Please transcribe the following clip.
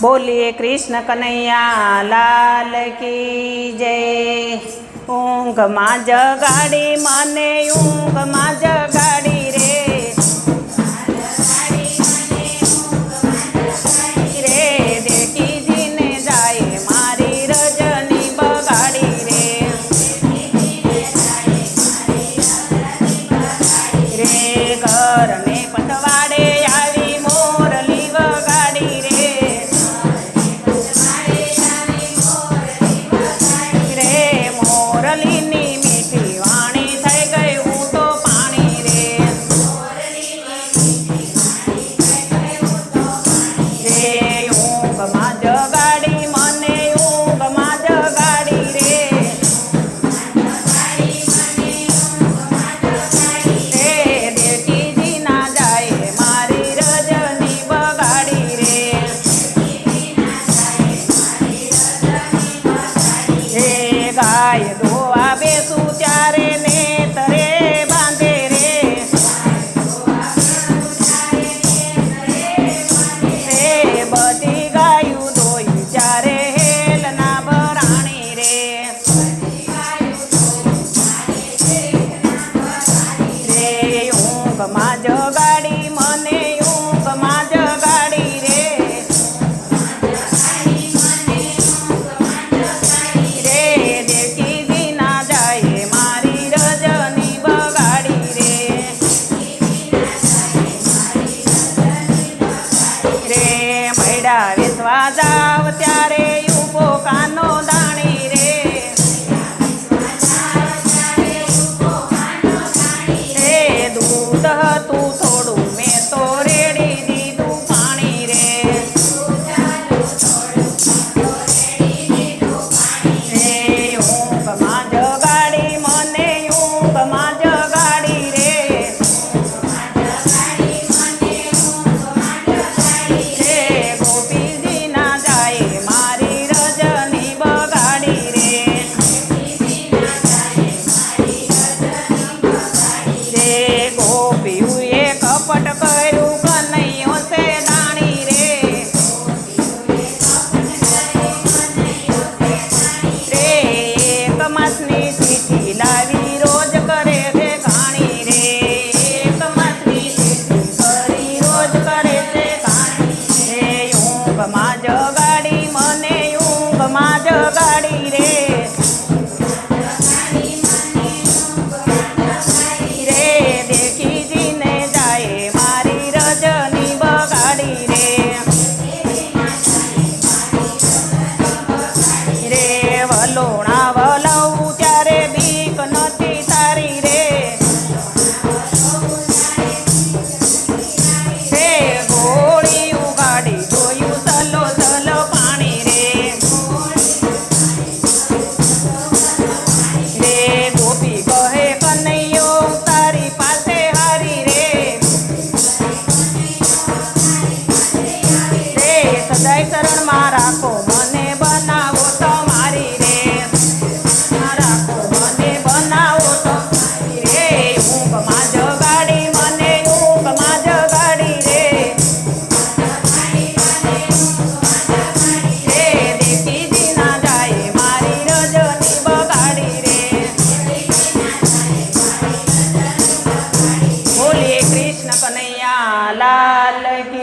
बोलिए कृष्ण कन्हैया लाल की जय। ऊँघ में जगाड़ी मने ऊँघ में जगाड़ी रे रे देखी जीने जाए मारी रजनी बगाड़ी रे रे घर ने पटवाड़े आई मोरली वगाड़ी रे रे मोरली नी मीठी वाणी थई गई हूँ तो पानी रे रे ऊँघ में जगाड़ी मने ऊँघ में जगाड़ी रे रे देखी जी ना जाए मारी रजनी बगाड़ी रे रे गाय धोवा बेसू त्यारे नेतरे बांधे रे रे बधी गायु धोई त्यारे हेल ना बराणी रे रे ऊँघ में जगाड़ी मने ऊँघ में जगाड़ी रे रे देखी जी ना जाए मारी रजनी बगाड़ी रे रे मैडा वेचवा जाव त्यारे ऊभो कानो दाणी रे रे दूध तू थोड़ू मैं तो रेड़ी दीधू पानी रे रे ऊँघ में जगाड़ी मने ऊँघ में जगाड़ी रे रे गोपी जी ना जाए मारी रजनी बगाड़ी रे रे गोपी हुए कपट करू कन्हैयो से दाणी रे रे एक मासनी चीठी लावी रोज करे रे घाणी रे एक मासनी चीठी करी रोज करे रे घाणी रे ऊँघ में जगाड़ी मने ऊँघ में जगाड़ी रे रे देखी जी ने जाए मारी रजनी बगाड़ी रे रे वलोणा वलऊ त्यारे बीक नथी तारी रे रे गोળી उगाड़ी જોયું સલો સલો પાણી રે રે ગોપી કહે કનૈયો તારી પાસે હારી રે રે સદાય શરણ માં રાખો મને બનાવો તમારી રે રાખો મને બનાવો તમારી રે ઊંઘ માં જગાડી મને ઊંઘ માં જગાડી રે રે દેખી જી ના જાય મારી રજની બગાડી રે बोलिए कृष्ण कन्हैया लाल की